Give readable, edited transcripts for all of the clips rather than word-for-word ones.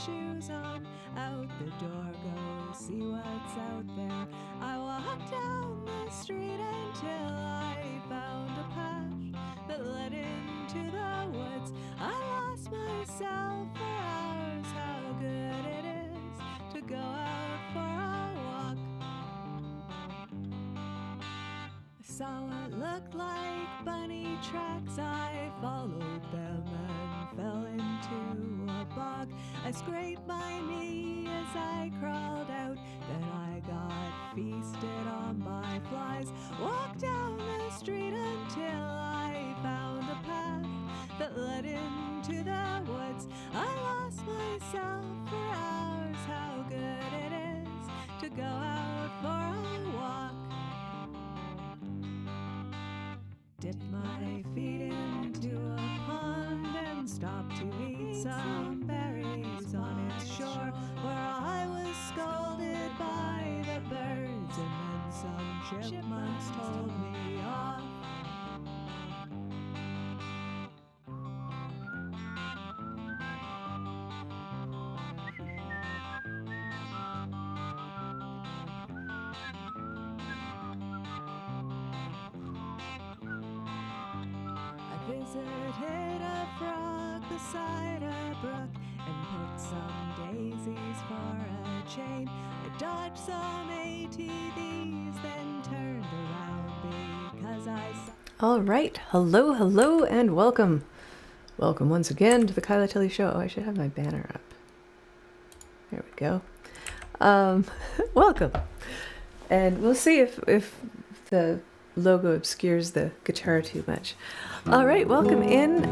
shoes on, out the door, go see what's out there. I walked down the street until I found a path that led into the woods. I lost myself for hours, how good it is to go out for a walk. I saw what looked like bunny tracks, I followed them and fell into a bog. I scraped my knee as I crawled out, then I got feasted on by flies. Walked down the street until I found a path that led into the woods. I lost myself for hours, how good it is to go out for a walk. Dipped my feet into a pond and stopped to eat some berries on its shore, where I was scolded by the birds, and then some chipmunks told me off. Visited a frog beside a brook and picked some daisies for a chain. I dodged some ATVs, then turned around because I saw... All right. Hello, and welcome. Welcome once again to the Kyla Tilley Show. Oh, I should have my banner up. There we go. Welcome. And we'll see if the logo obscures the guitar too much. All right, welcome in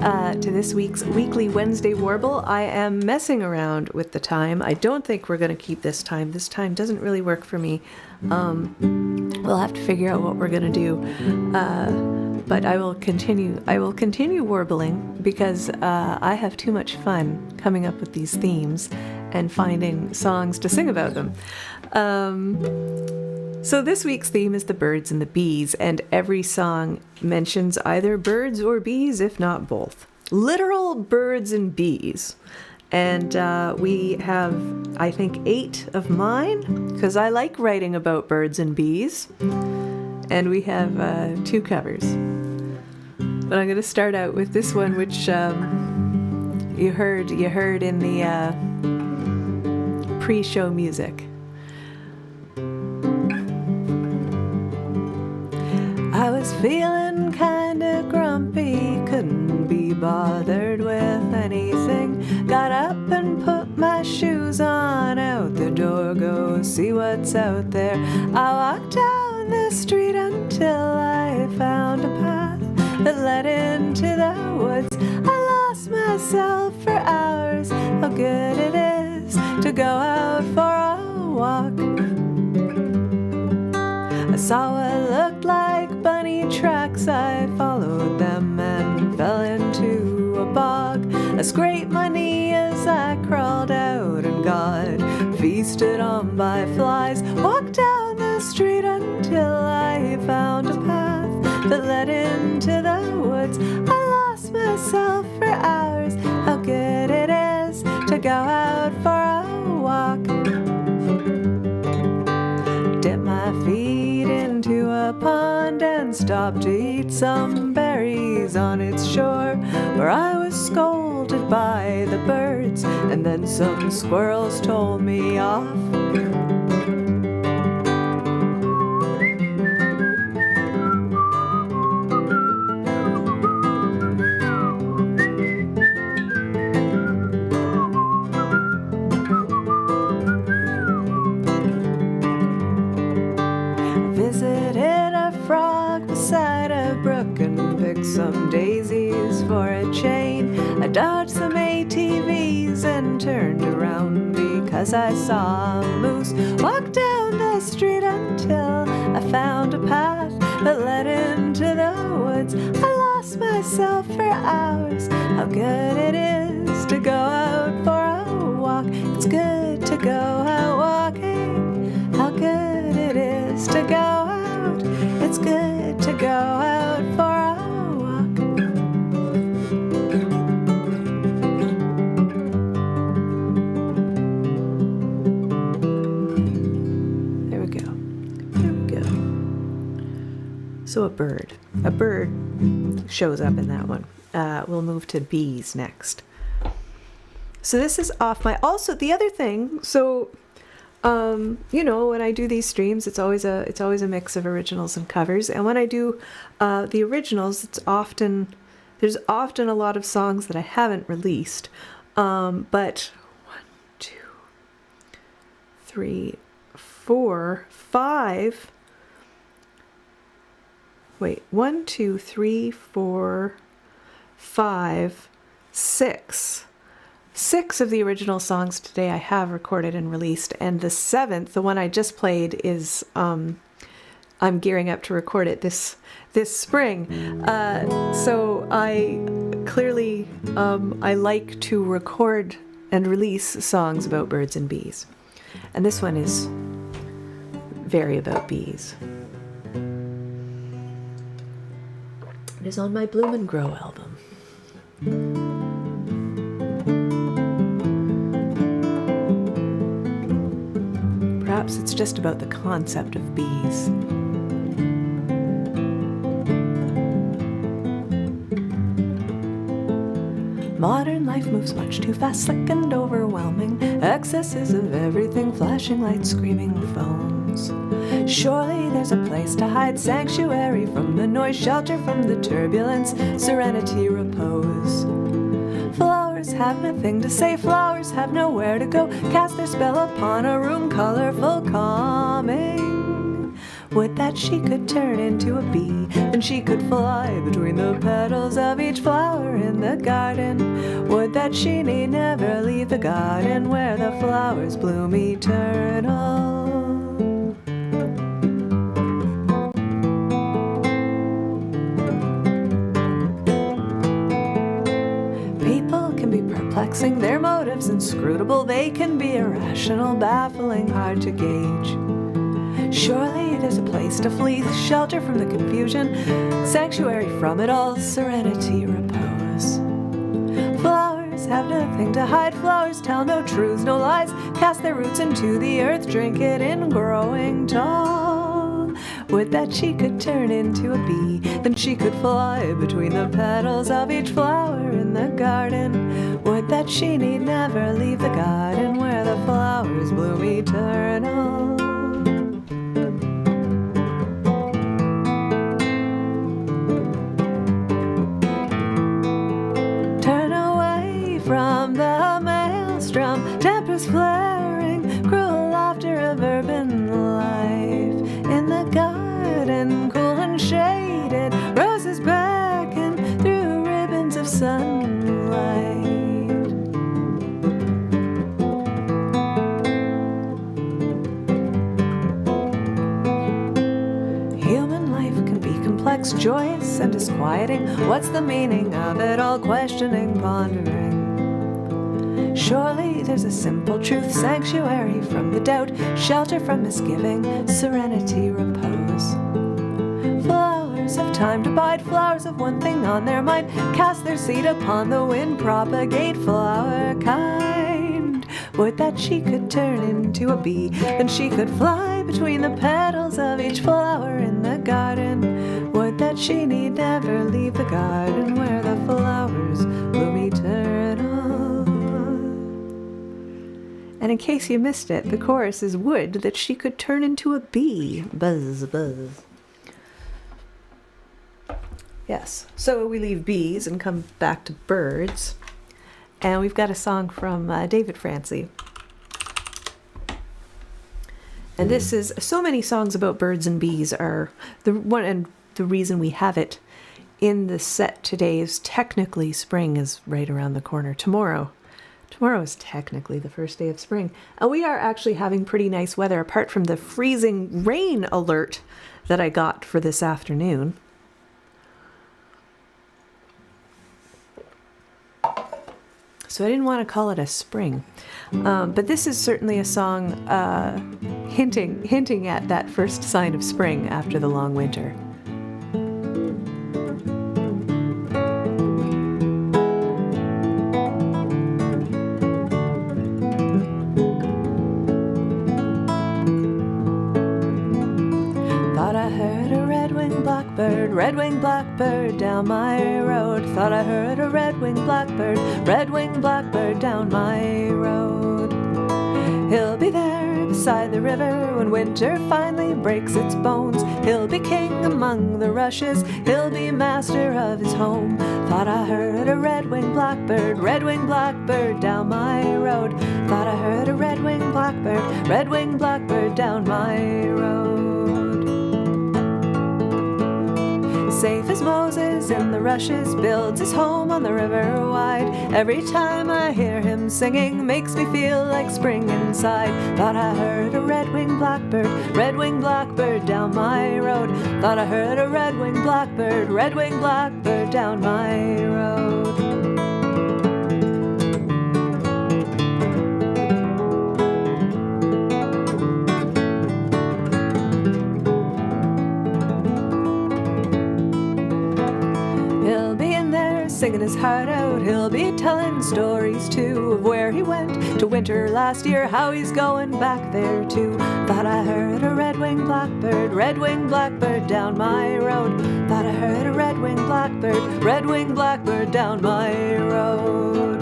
to this week's weekly Wednesday Warble. I am messing around with the time. I don't think we're going to keep this time. This time doesn't really work for me. We'll have to figure out what we're going to do. But I will continue warbling because I have too much fun coming up with these themes and finding songs to sing about them. So this week's theme is the birds and the bees, and every song mentions either birds or bees, if not both. Literal birds and bees. And we have, I think, 8 of mine, because I like writing about birds and bees. And we have 2 covers. But I'm going to start out with this one, which you heard in the pre-show music. I was feeling kinda grumpy, couldn't be bothered with anything. Got up and put my shoes on, out the door, go see what's out there. I walked down the street until I found a path that led into the woods. I lost myself for hours, how good it is to go out for a walk. I saw what looked like bunny tracks, I followed them and fell into a bog. I scraped my knee as I crawled out and got feasted on by flies. Walked down the street until I found a path that led into the woods. I lost myself for hours, how good it is to go out for a walk. Dip my feet into a pond and stopped to eat some berries on its shore, where I was scolded by the birds, and then some squirrels told me off. Some daisies for a chain. I dodged some ATVs and turned around because I saw a moose. Walked down the street until I found a path that led into the woods. I lost myself for hours, how good it is to go out for a walk. It's good to go out walking, how good it is to go out. It's good to go out for a walk. So a bird shows up in that one. We'll move to bees next. So this is off my, also the other thing, so, when I do these streams, it's always a mix of originals and covers. And when I do the originals, there's often a lot of songs that I haven't released. But 1, 2, 3, 4, 5. Wait, 1, 2, 3, 4, 5, 6. 6 of the original songs today I have recorded and released, and the 7th, the one I just played, is I'm gearing up to record it this spring. So I clearly I like to record and release songs about birds and bees, and this one is very about bees. It is on my Bloom and Grow album. Perhaps it's just about the concept of bees. Modern life moves much too fast, slick and overwhelming. Excesses of everything, flashing lights, screaming phones. Surely there's a place to hide, sanctuary from the noise, shelter from the turbulence, serenity, repose. Flowers have nothing to say, flowers have nowhere to go, cast their spell upon a room, colorful, calming. Would that she could turn into a bee, and she could fly between the petals of each flower in the garden. Would that she need never leave the garden where the flowers bloom eternal. People can be perplexing, their motives inscrutable, they can be irrational, baffling, hard to gauge. Surely there's a place to flee, shelter from the confusion, sanctuary from it all, serenity, repose. Flowers have nothing to hide, flowers tell no truths, no lies, cast their roots into the earth, drink it in growing tall. Would that she could turn into a bee, then she could fly between the petals of each flower in the garden. Would that she need never leave the garden where the flowers bloom eternal. From the maelstrom, tempest flaring, cruel laughter of urban life. In the garden, cool and shaded, roses beckon through ribbons of sunlight. Human life can be complex, joyous and disquieting. What's the meaning of it all? Questioning, pondering. Surely there's a simple truth, sanctuary from the doubt, shelter from misgiving, serenity, repose. Flowers have time to bide, flowers have one thing on their mind, cast their seed upon the wind, propagate flower kind. Would that she could turn into a bee, then she could fly between the petals of each flower in the garden. Would that she need never leave the garden where the flowers bloom eternal. And in case you missed it, the chorus is would that she could turn into a bee. Buzz, buzz. Yes, so we leave bees and come back to birds. And we've got a song from David Francie. And this is, so many songs about birds and bees are, the one, and the reason we have it in the set today is technically spring is right around the corner. Tomorrow is technically the first day of spring. And we are actually having pretty nice weather, apart from the freezing rain alert that I got for this afternoon. So I didn't want to call it a spring. But this is certainly a song hinting at that first sign of spring after the long winter. red-winged blackbird down my road. Thought I heard a red-winged blackbird down my road. He'll be there beside the river when winter finally breaks its bones. He'll be king among the rushes, he'll be master of his home. Thought I heard a red-winged blackbird down my road. Thought I heard a red-winged blackbird down my road. Safe as Moses in the rushes, builds his home on the river wide. Every time I hear him singing, makes me feel like spring inside. Thought I heard a red-winged blackbird down my road. Thought I heard a red-winged blackbird down my road. Singing his heart out, he'll be telling stories too of where he went to winter last year, how he's going back there too. Thought I heard a red-winged blackbird down my road. Thought I heard a red-winged blackbird down my road.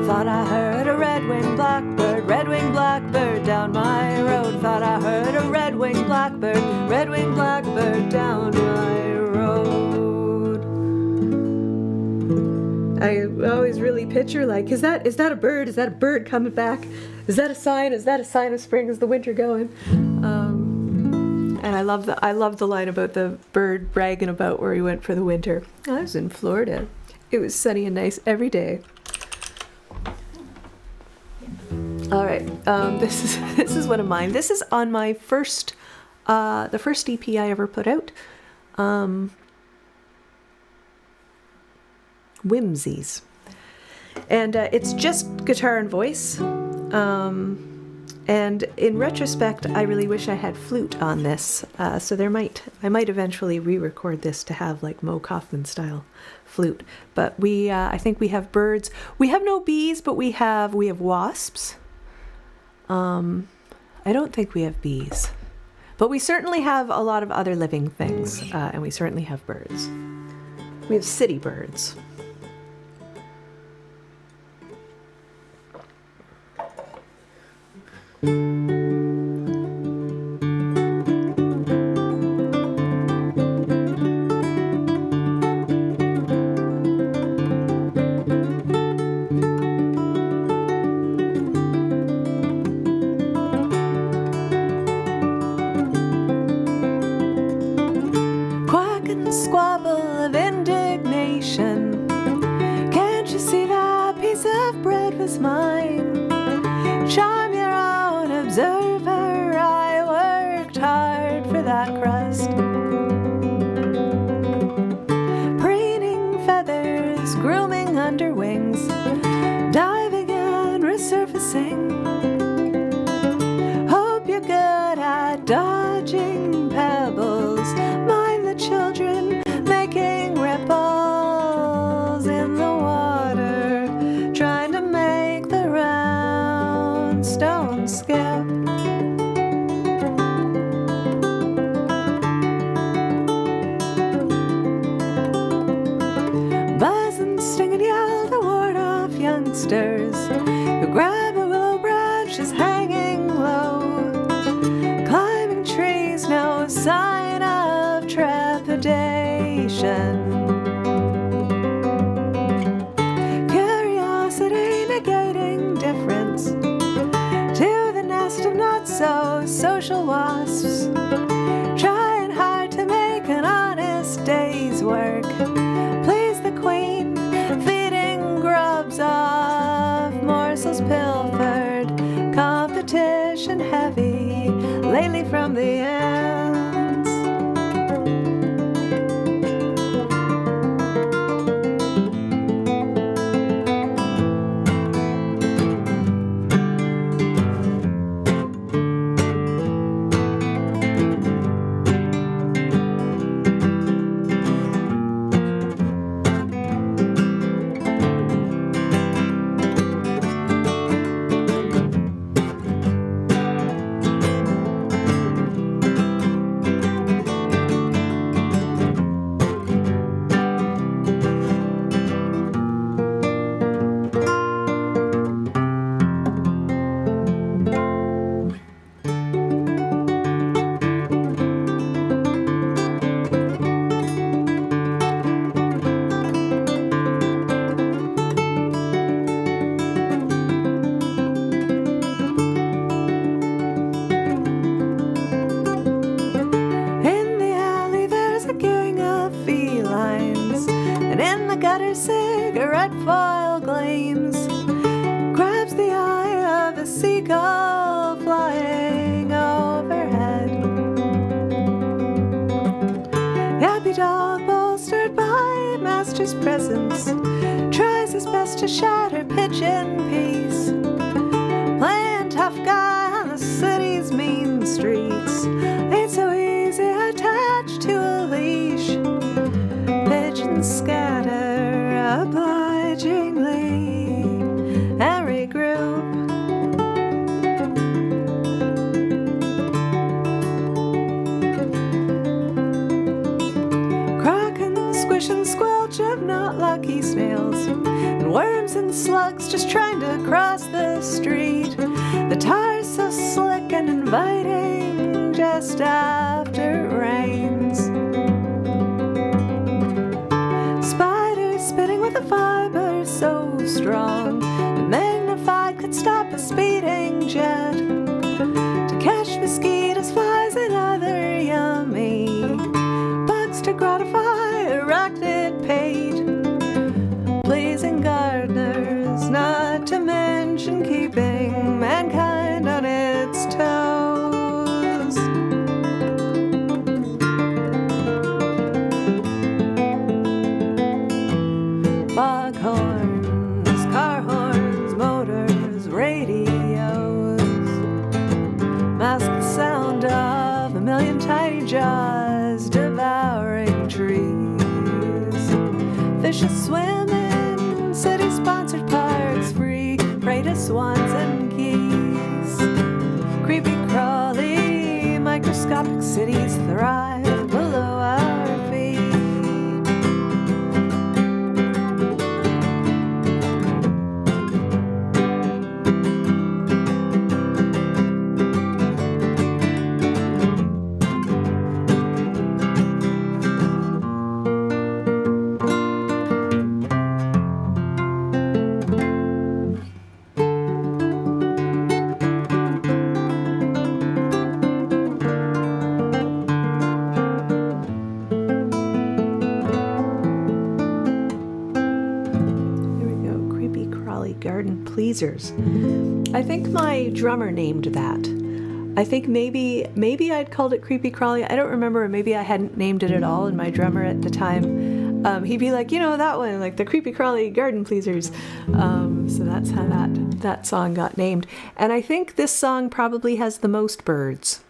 Thought I heard a red-winged blackbird down my road. Thought I heard a red-winged blackbird down my road. I always really picture like, is that a bird? Is that a bird coming back? Is that a sign? Is that a sign of spring? Is the winter going? And I love the line about the bird bragging about where he went for the winter. I was in Florida. It was sunny and nice every day. All right, this is one of mine. This is on my first, the first EP I ever put out. Whimsies, and it's just guitar and voice, and in retrospect I really wish I had flute on this, so I might eventually re-record this to have like Mo Kaufman style flute, but I think we have birds. We have no bees, but we have wasps. I don't think we have bees, but we certainly have a lot of other living things, and we certainly have birds. We have city birds. Quack and squabble of indignation. Can't you see that piece of bread was mine? Charm your own observer, I worked hard for that crust. Preening feathers, grooming underwings, diving and resurfacing. Hope you're good at dodging pebbles. Mind the children making ripples in the water, trying to make the round stone skip. Buzz and sting and yell to ward off youngsters who grab a willow branch is hanging low. Climbing trees, no sign of trepidation. Curiosity negating difference to the nest of not-so-social wasps, trying hard to make an honest day's work. Please the queen, feeding grubs off morsels pilfered, competition heavy, lately from the ants. flames, grabs the eye of a seagull flying overhead. Happy dog, bolstered by master's presence, tries his best to shatter pigeon peace. Playing tough guy on the city's mean streets, ain't so easy attached to a leash. Pigeons scatter obligingly and regroup. Crack and squish and squelch of not lucky snails, and worms and slugs just trying to cross the street. The tar's so slick and inviting just after it rains. Spiders spitting with a fiber so strong that magnified could stop a speeding jet. To catch mosquitoes, flies, and other yummy bugs to gratify arachnid pate. Pleasing gardeners, not to mention keeping mankind on its toes. Foghorns, car horns, motors, radios mask the sound of a million tiny jaws devouring trees. Fishes swim in city-sponsored parks, free prey to swans and geese. Creepy, crawly, microscopic cities thrive below our feet. Garden pleasers. I think my drummer named that. I think maybe I'd called it creepy crawly. I don't remember. Maybe I hadn't named it at all. And my drummer at the time, he'd be like, that one, like the creepy crawly garden pleasers. So that's how that song got named. And I think this song probably has the most birds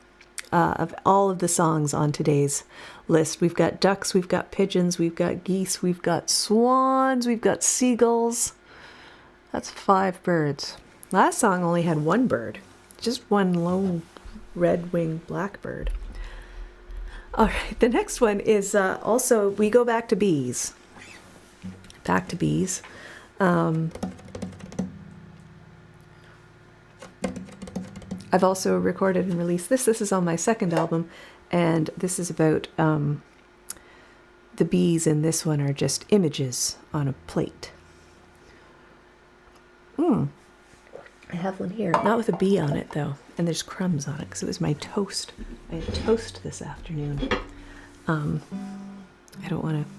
of all of the songs on today's list. We've got ducks, we've got pigeons, we've got geese, we've got swans, we've got seagulls. That's 5 birds. Last song only had 1 bird. Just one lone red-winged blackbird. All right, the next one is also, we go back to bees. Back to bees. I've also recorded and released this. This is on my second album, and this is about the bees in this one are just images on a plate. I have one here, not with a bee on it though, and there's crumbs on it because it was my toast. I had toast this afternoon. I don't want to.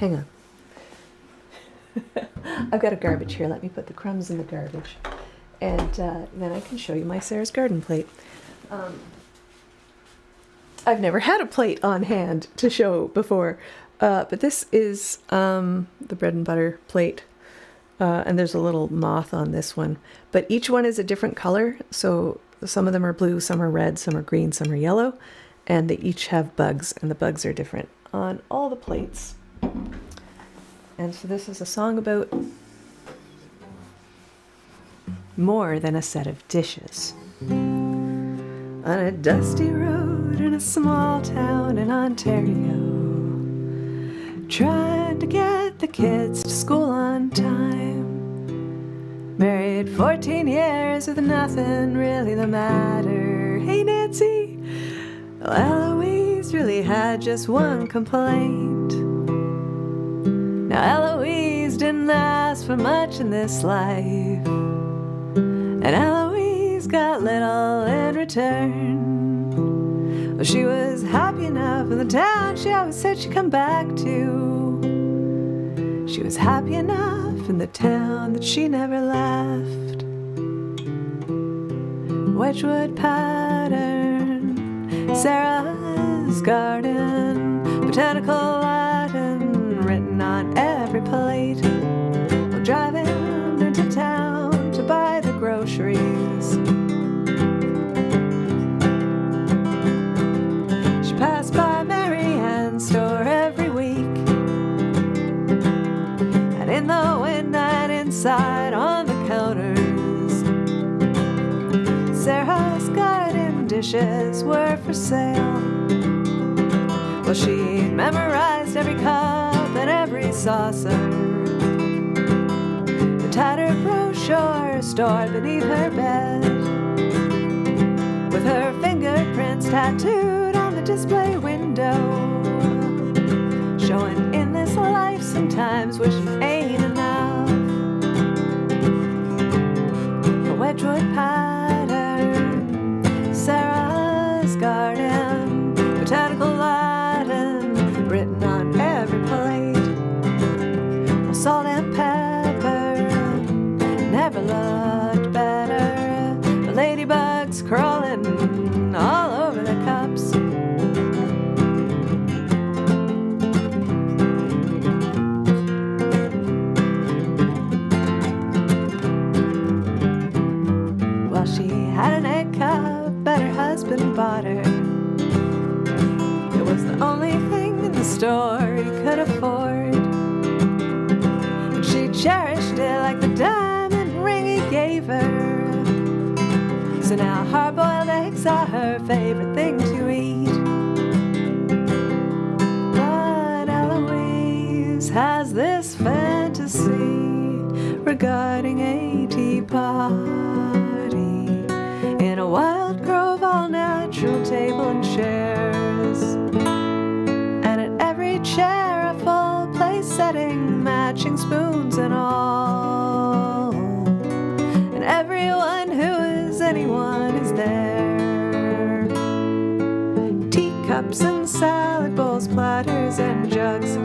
Hang on. I've got a garbage here. Let me put the crumbs in the garbage, and then I can show you my Sarah's Garden plate. I've never had a plate on hand to show before, but this is the bread and butter plate. And there's a little moth on this one, but each one is a different color. So some of them are blue, some are red, some are green, some are yellow, and they each have bugs, and the bugs are different on all the plates. And so this is a song about more than a set of dishes. On a dusty road in a small town in Ontario, trying to get the kids to school on time. Married 14 years with nothing really the matter. Hey Nancy, well, Eloise really had just one complaint. Now Eloise didn't ask for much in this life, and Eloise got little in return. Well, she was happy enough in the town she always said she'd come back to. She was happy enough life in the town that she never left. Wedgwood pattern, Sarah's garden, botanical Latin written on every plate. While driving into town to buy the groceries, she passed by Mary Ann's store every week. And in the window and inside on the counters, Sarah's garden dishes were for sale. Well, she memorized every cup and every saucer, the tattered brochure stored beneath her bed, with her fingerprints tattooed on the display window, showing in this life sometimes wishing ain't enough. A Wedgwood pattern, Sarah's garden, botanical Latin written on every plate. Well, salt and pepper never looked better. The ladybugs crawling all over the cups. Well, she had an egg cup that her husband bought her. It was the only thing in the store he could afford, and she cherished it like the diamond ring he gave her. So now hard-boiled eggs are her favorite thing to eat. But Eloise has this fantasy regarding a tea party in a wild grove, all natural table and chairs, and at every chair a full place setting, matching spoons and all, and everyone who is anyone is there. Teacups and salad bowls, platters and jugs,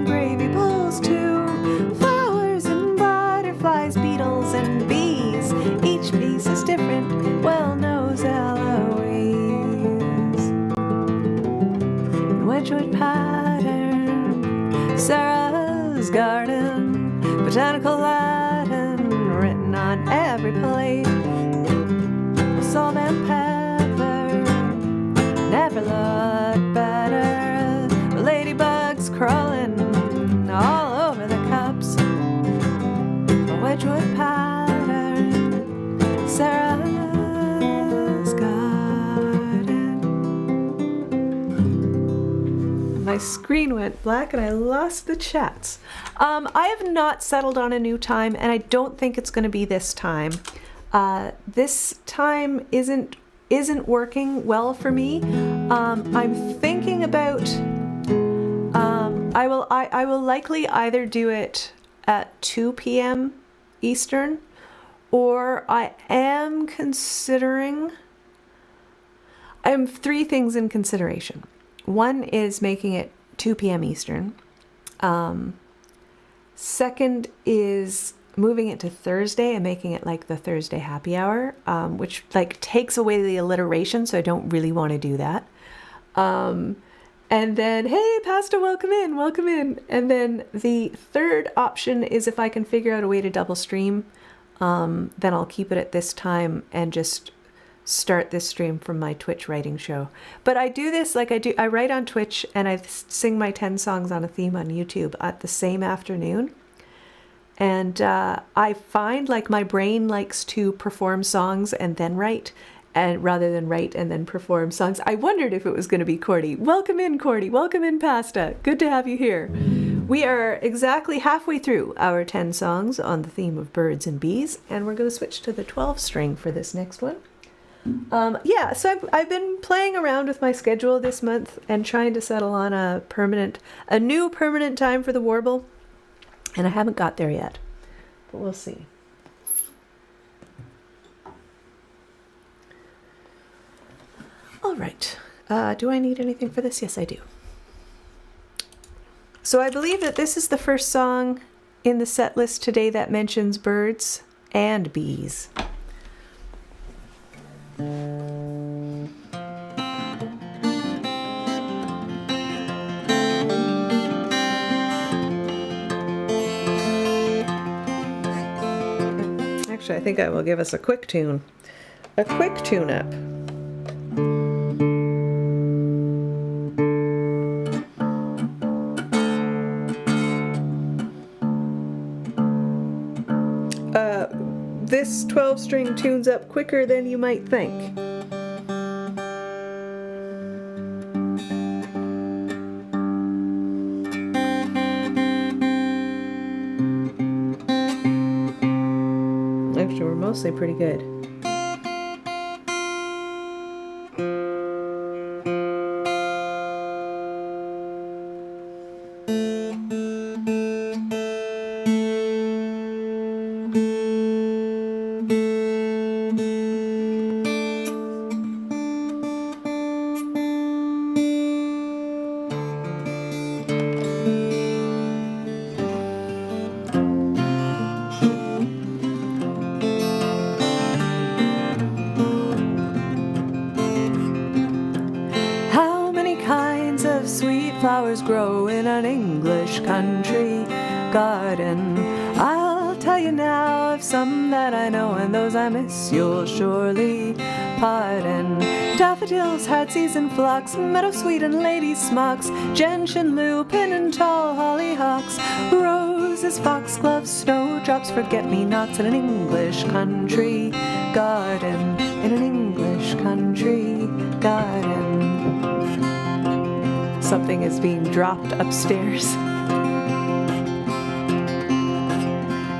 gravy bowls too, flowers and butterflies, beetles and bees. Each piece is different, well knows Eloise. Wedgwood pattern, Sarah's garden, botanical Latin written on every plate. Salt and pepper never looked better. Ladybugs crawling all over the cups. A Wedgwood pattern, Sarah's garden. My screen went black and I lost the chats. I have not settled on a new time, and I don't think it's going to be this time. This time isn't working well for me. I'm thinking about. I will likely either do it at 2 p.m. Eastern, or I am considering. I have 3 things in consideration. One is making it 2 p.m. Eastern. Second is moving it to Thursday and making it like the Thursday happy hour, which like takes away the alliteration, so I don't really want to do that. And then, hey, Pasta, welcome in. And then the third option is if I can figure out a way to double stream, then I'll keep it at this time and just start this stream from my Twitch writing show. But I do this like I write on Twitch and I sing my 10 songs on a theme on YouTube at the same afternoon. And I find like my brain likes to perform songs and then write, and rather than write and then perform songs. I wondered if it was going to be Cordy. Welcome in, Cordy. Welcome in, Pasta. Good to have you here. We are exactly halfway through our 10 songs on the theme of birds and bees, and we're going to switch to the 12 string for this next one. So I've been playing around with my schedule this month and trying to settle on a new permanent time for the Warble, and I haven't got there yet, but we'll see. All right. Do I need anything for this? Yes, I do. So I believe that this is the first song in the set list today that mentions birds and bees. Actually, I think I will give us a quick tune. A quick tune-up. This 12-string tunes up quicker than you might think. Actually, we're mostly pretty good. Flowers grow in an English country garden. I'll tell you now of some that I know, and those I miss you'll surely pardon. Daffodils, heartsease and phlox, meadowsweet and lady smocks, gentian, lupin and tall hollyhocks, roses, foxgloves, snowdrops, forget-me-nots in an English country garden. In an English country garden. Something is being dropped upstairs.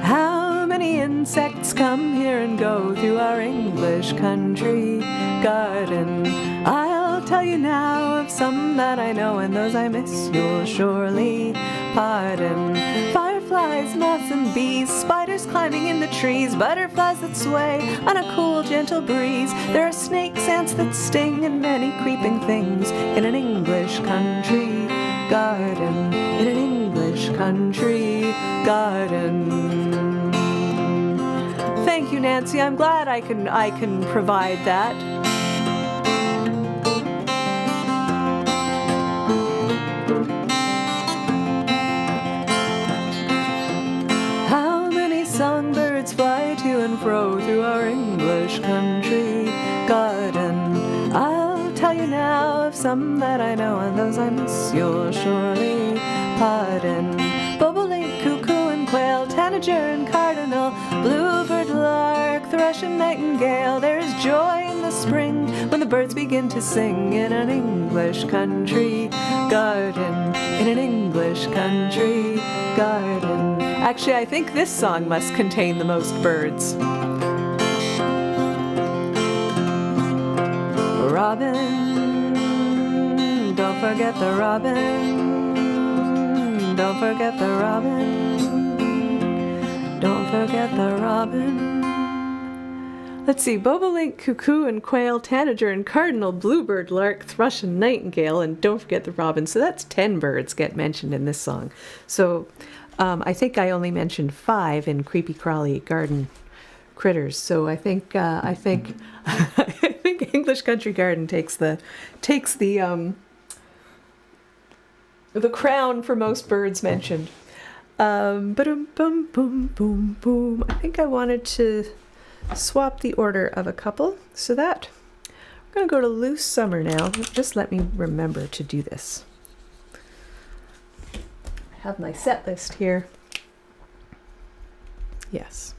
How many insects come here and go through our English country garden? I'll tell you now of some that I know, and those I miss you'll surely pardon. Fireflies, moths and bees, spiders climbing in the trees, butterflies that sway on a cool, gentle breeze. There are snakes, ants that sting, and many creeping things in an English country garden. In an English country garden. Thank you, Nancy. I'm glad I can provide that. Songbirds fly to and fro through our English country garden. I'll tell you now of some that I know, and those I miss you'll surely pardon. Bobolink, cuckoo and quail, tanager and cardinal, bluebird, lark, thrush and nightingale. There's joy in the spring when the birds begin to sing in an English country garden. In an English country garden. Actually, I think this song must contain the most birds. Robin, don't forget the robin. Don't forget the robin. Don't forget the robin. Let's see, bobolink, cuckoo and quail, tanager and cardinal, bluebird, lark, thrush and nightingale, and don't forget the robin. So that's 10 birds get mentioned in this song. So I think I only mentioned 5 in Creepy Crawly Garden Critters. So I think I think English Country Garden takes the crown for most birds mentioned. Boom boom boom boom. I think I wanted to swap the order of a couple, so that we're going to go to Loose Summer now. Just let me remember to do this. I have my set list here. Yes.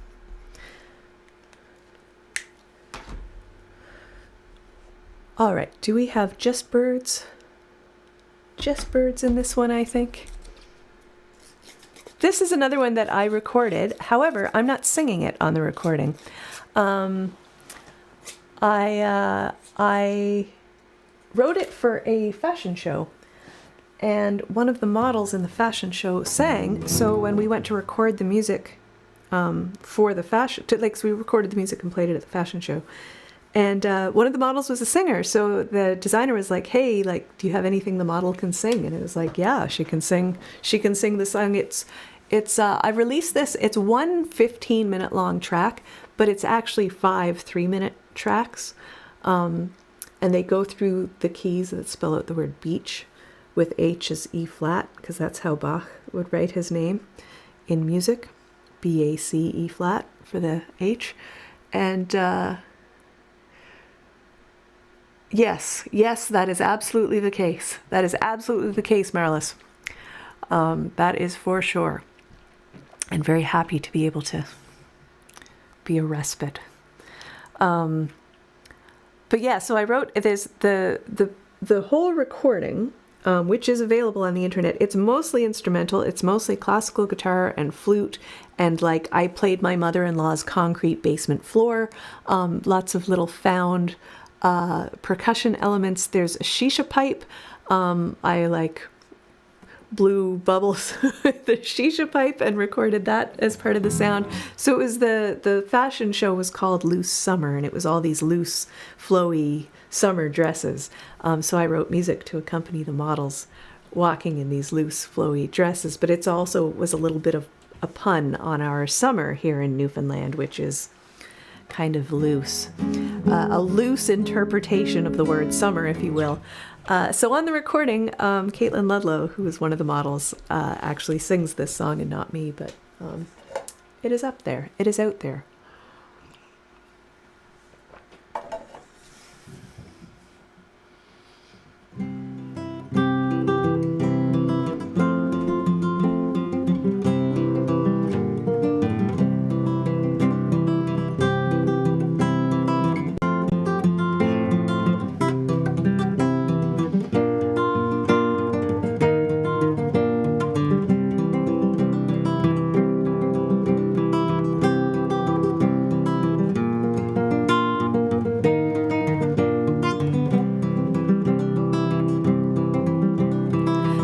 All right, do we have just birds? Just birds in this one, I think. This is another one that I recorded. However, I'm not singing it on the recording. I wrote it for a fashion show, and one of the models in the fashion show sang. So when we went to record the music for the fashion, so we recorded the music and played it at the fashion show. And one of the models was a singer. So the designer was like, hey, like, do you have anything the model can sing? And it was like, yeah, she can sing. She can sing the song. I released this. It's one 15-minute long track, but it's actually 5 3-minute tracks. And they go through the keys that spell out the word beach, with H as E flat, because that's how Bach would write his name in music. B-A-C, E flat for the H. And yes, that is absolutely the case. That is absolutely the case, Marilys. That is for sure. And very happy to be able to be a respite. But yeah, so I wrote, there's the whole recording, which is available on the internet. It's mostly instrumental. It's mostly classical guitar and flute. And like, I played my mother-in-law's concrete basement floor. Lots of little found percussion elements. There's a shisha pipe. I like blew bubbles with the shisha pipe and recorded that as part of the sound. So it was the fashion show was called Loose Summer, and it was all these loose, flowy summer dresses. So I wrote music to accompany the models walking in these loose, flowy dresses. But it's also was a little bit of a pun on our summer here in Newfoundland, which is kind of loose. A loose interpretation of the word summer, if you will. So on the recording, Caitlin Ludlow, who is one of the models, actually sings this song and not me, but it is up there. It is out there.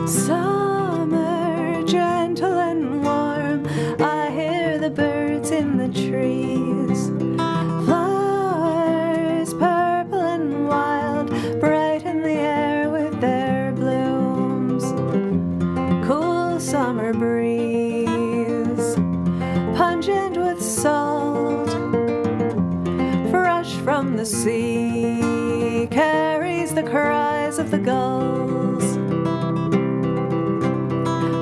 Summer, gentle and warm, I hear the birds in the trees. Flowers, purple and wild, bright in the air with their blooms. Cool summer breeze, pungent with salt, fresh from the sea, carries the cries of the gulls.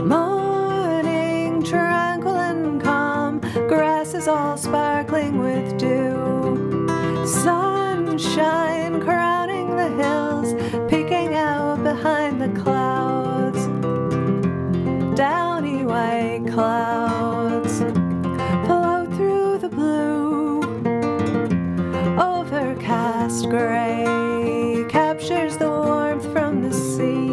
Morning, tranquil and calm, grass is all sparkling with dew. Sunshine crowning the hills, peeking out behind the clouds. Downy white clouds float through the blue. Overcast gray captures the warmth from the sea.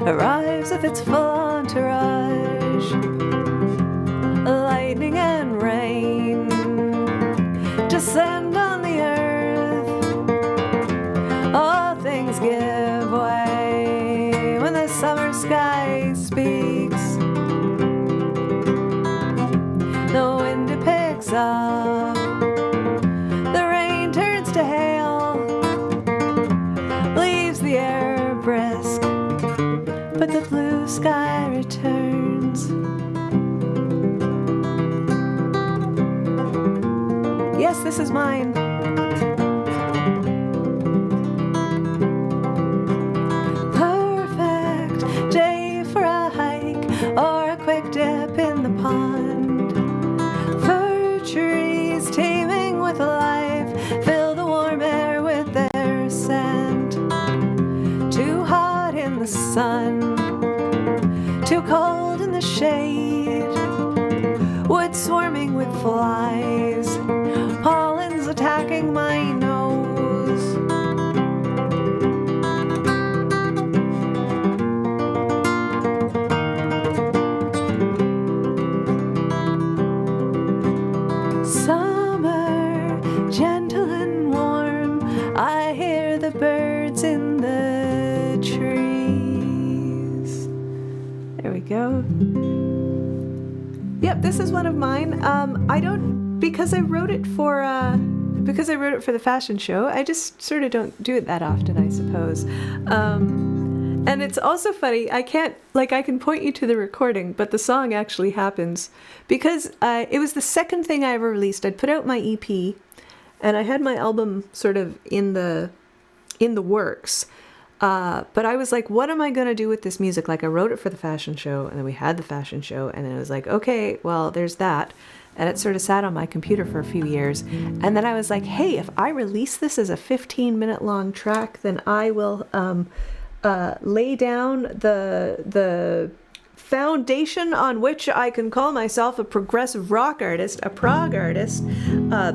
Arrives with its full entourage. Lightning and rain descend on the earth. All things give way when the summer sky speaks. The wind it picks up, the rain turns to hail, leaves the air brisk, but the blue sky returns. Yes, this is mine. Perfect day for a hike or a quick dip in the pond. Fir trees teeming with life fill the warm air with their scent. Too hot in the sun, too cold in the shade. Wood swarming with flies, pollen's attacking my nose. birds in the trees. There we go. Yep, this is one of mine. Because I wrote it for the fashion show, I just sort of don't do it that often, I suppose. And it's also funny, I can point you to the recording, but the song actually happens because it was the second thing I ever released. I'd put out my EP, and I had my album sort of in the works. But I was like, what am I going to do with this music? Like, I wrote it for the fashion show, and then we had the fashion show, and then it was like, okay, well, there's that. And it sort of sat on my computer for a few years. And then I was like, hey, if I release this as a 15-minute long track, then I will lay down the foundation on which I can call myself a progressive rock artist, a prog artist,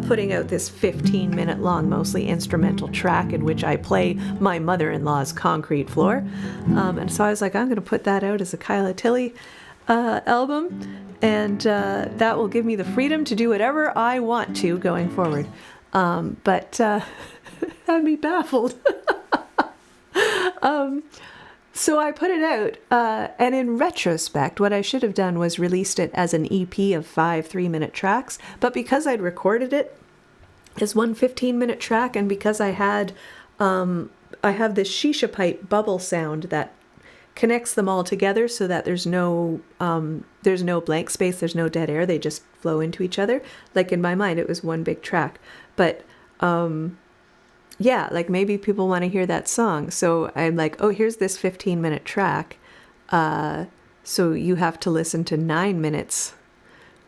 putting out this 15-minute long, mostly instrumental track in which I play my mother-in-law's concrete floor. And so I was like, I'm going to put that out as a Kyla Tilley album, and that will give me the freedom to do whatever I want to going forward. But I'd be baffled. So I put it out, and in retrospect, what I should have done was released it as an EP of 5 3-minute tracks. But because I'd recorded it as one 15-minute track, and because I have this shisha pipe bubble sound that connects them all together so that there's no blank space, there's no dead air, they just flow into each other. Like in my mind, it was one big track. But yeah, like maybe people want to hear that song. So I'm like, oh, here's this 15-minute track. So you have to listen to 9 minutes,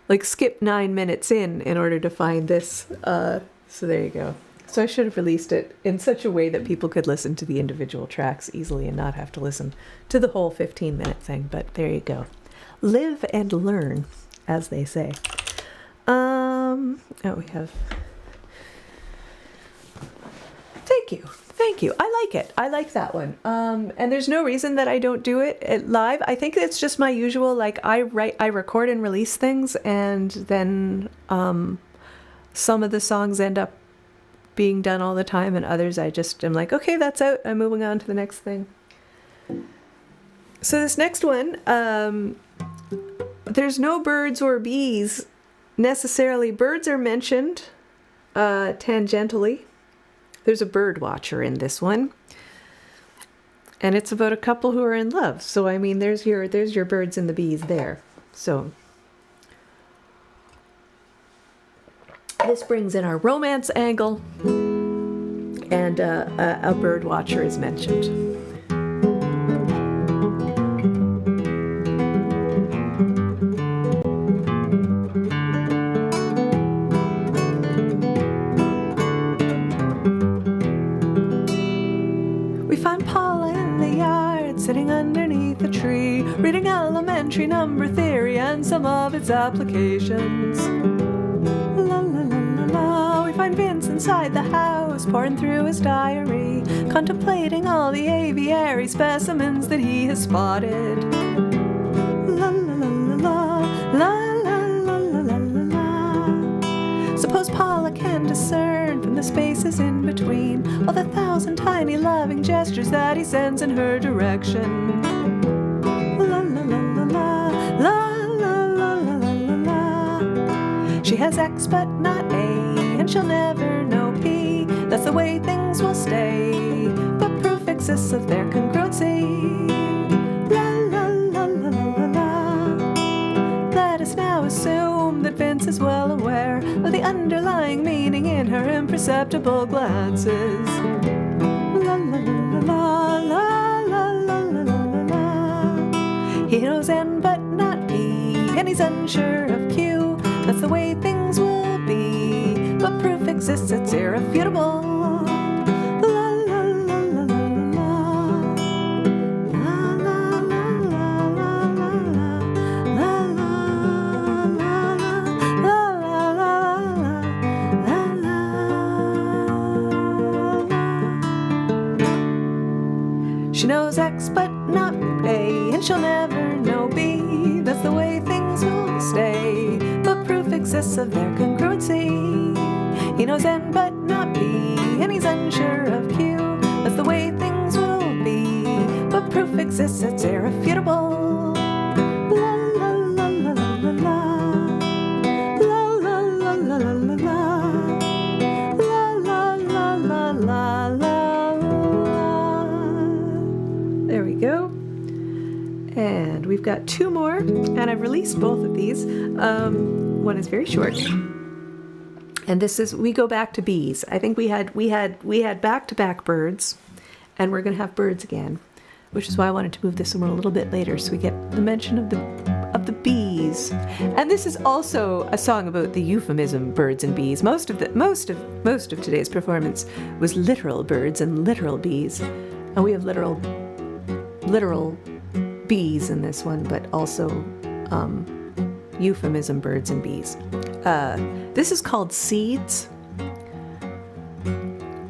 like skip 9 minutes in order to find this. So there you go. So I should have released it in such a way that people could listen to the individual tracks easily and not have to listen to the whole 15-minute thing. But there you go. Live and learn, as they say. We have... Thank you. I like it. I like that one. And there's no reason that I don't do it live. I think it's just my usual, like I record and release things, and then some of the songs end up being done all the time, and others I just am like, okay, that's out. I'm moving on to the next thing. So this next one, there's no birds or bees necessarily. Birds are mentioned tangentially. There's a bird watcher in this one. And it's about a couple who are in love. So I mean, there's your birds and the bees there. So this brings in our romance angle, and a bird watcher is mentioned. Sitting underneath a tree, reading elementary number theory and some of its applications. La la la la la. We find Vince inside the house, pouring through his diary, contemplating all the aviary specimens that he has spotted. La la la la la, la la la la la la. Suppose Paula can discern from the spaces in between all the 1,000 tiny loving gestures that he sends in her direction. La la la la la, la la la la la la. She has X but not A, and she'll never know P. That's the way things will stay, but proof exists of their congruency. La la la la la la la. Let us now assume that Vince is well aware of the underlying meaning in her imperceptible glances. La la la la la la la la la la. He knows N but not P, and he's unsure of Q. That's the way things will be, but proof exists, it's irrefutable. La la la la la la. La la la la la la la la. She knows X but not A, and she'll never know B. That's the way things will stay, but proof exists of their congruency. He knows N but not B, and he's unsure of Q. That's the way things life exists, it's irrefutable. La la la la la la la la la la la la la la la la. There we go. And we've got two more, and I've released both of these. One is very short, and this is we go back to bees. I think we had back-to-back birds, and we're going to have birds again, which is why I wanted to move this one a little bit later so we get the mention of the bees. And this is also a song about the euphemism birds and bees. Most of today's performance was literal birds and literal bees, and we have literal bees in this one, but also euphemism birds and bees. This is called Seeds,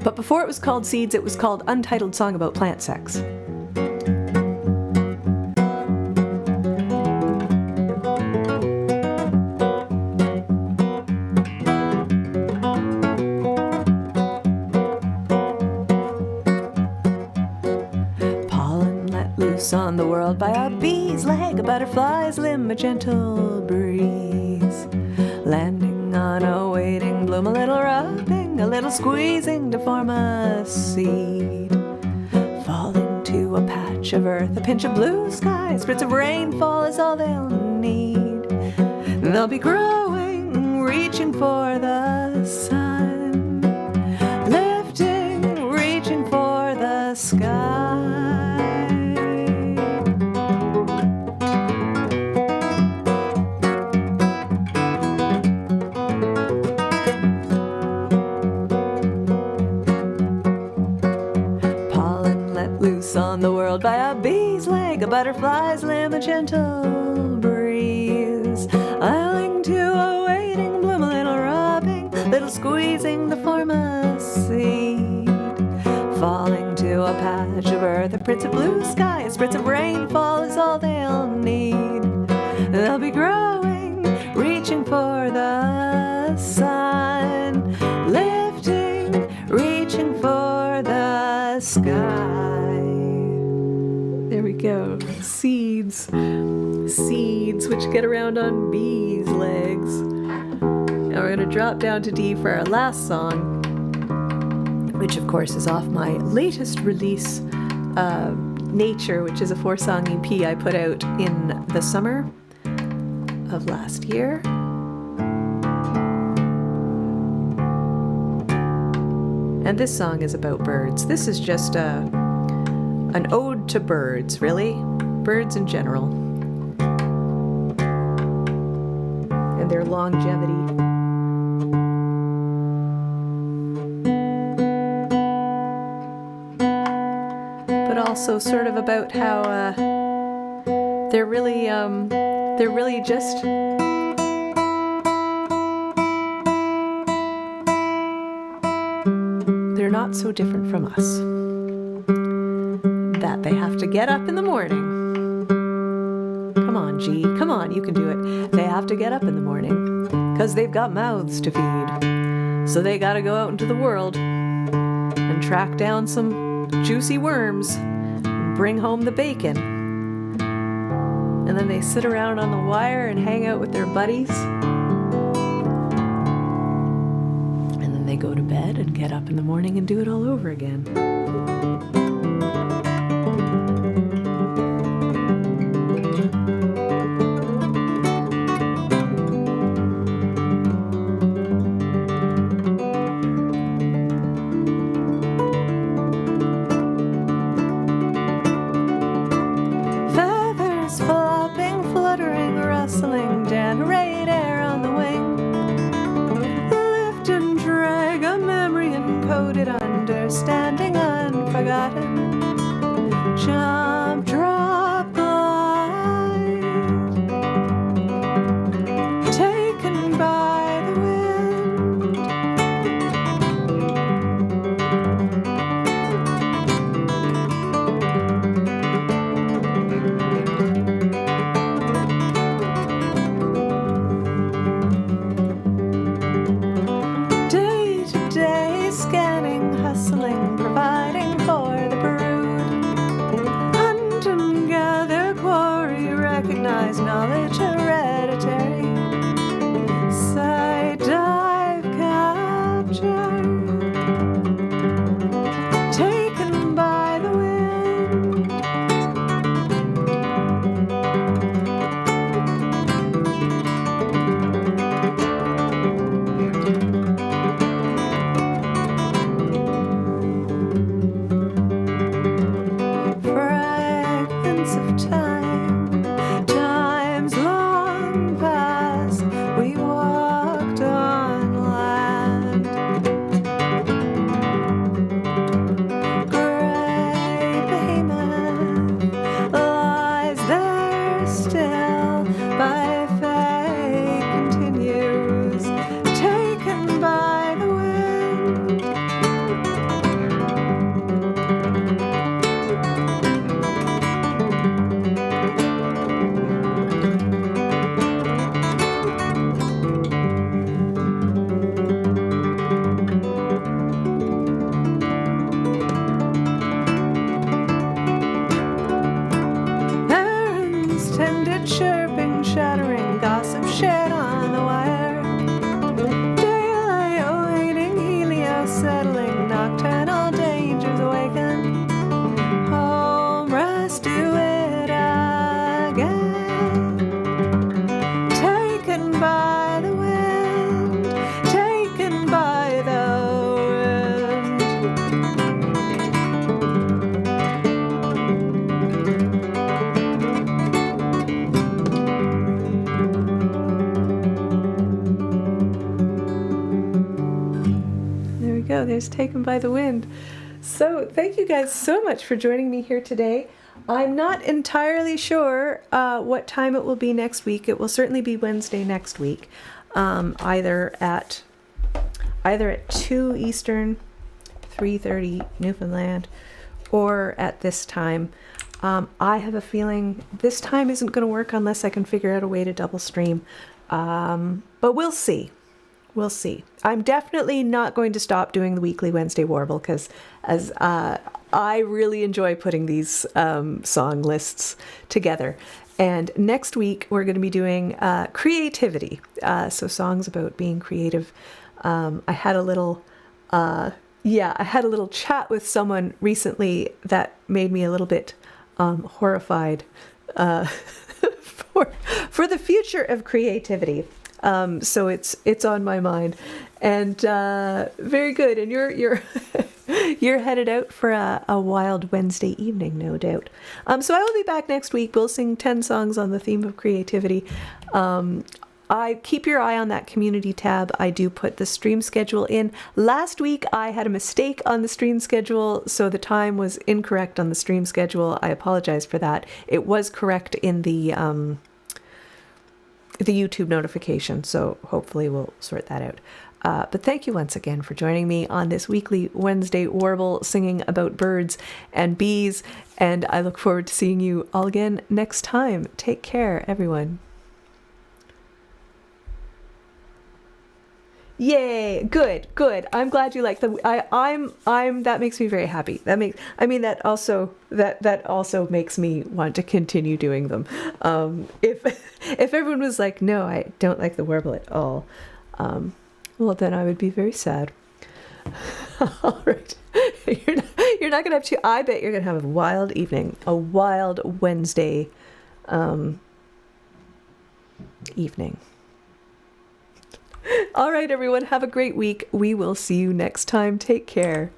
but before it was called Seeds, it was called Untitled Song About Plant Sex. On the world by a bee's leg, a butterfly's limb, a gentle breeze, landing on a waiting bloom, a little rubbing, a little squeezing to form a seed, falling to a patch of earth, a pinch of blue sky, spritz of rainfall is all they'll need. They'll be growing, reaching for the sun, lifting, reaching for the sky. On the world by a bee's leg, a butterfly's limb, a gentle breeze, isling to a waiting bloom, a little rubbing, little squeezing to form a seed, falling to a patch of earth, a prince of blue sky, a spritz of rainfall is all they'll need. They'll be growing, reaching for the sun, lifting, reaching for the sky. There we go. Seeds, which get around on bees' legs. Now we're going to drop down to D for our last song, which of course is off my latest release, Nature, which is a 4-song EP I put out in the summer of last year. And this song is about birds. This is just an ode to birds, really. Birds in general. And their longevity. But also sort of about how they're really just they're not so different from us. That they have to get up in the morning. Come on, G. Come on, you can do it. They have to get up in the morning because they've got mouths to feed. So they got to go out into the world and track down some juicy worms and bring home the bacon. And then they sit around on the wire and hang out with their buddies. And then they go to bed and get up in the morning and do it all over again. Generate air on the wing, lift and drag a memory encoded, understanding unforgotten, jump, drop, glide, taken by the wind. Day-to-day scanning, hustling, providing for the brood. just taken by the wind. So thank you guys so much for joining me here today. I'm not entirely sure what time it will be next week. It will certainly be Wednesday next week, either at 2 Eastern, 3:30 Newfoundland, or at this time. I have a feeling this time isn't going to work unless I can figure out a way to double stream. But we'll see. We'll see. I'm definitely not going to stop doing the weekly Wednesday Warble because as I really enjoy putting these song lists together. And next week we're going to be doing creativity. So songs about being creative. I had a little chat with someone recently that made me a little bit horrified for the future of creativity. So it's on my mind, and very good. And you're you're headed out for a wild Wednesday evening, no doubt. So I will be back next week. We'll sing 10 songs on the theme of creativity. I keep your eye on that community tab. I do put the stream schedule in. Last week I had a mistake on the stream schedule, so the time was incorrect on the stream schedule. I apologize for that. It was correct in the YouTube notification, so hopefully we'll sort that out. But thank you once again for joining me on this weekly Wednesday Warble singing about birds and bees, and I look forward to seeing you all again next time. Take care, everyone. Yay! Good. I'm glad you like them. I'm. That makes me very happy. That also makes me want to continue doing them. If everyone was like, no, I don't like the Warble at all, well, then I would be very sad. All right, you're not gonna have to. I bet you're gonna have a wild evening, a wild Wednesday evening. All right, everyone, have a great week. We will see you next time. Take care.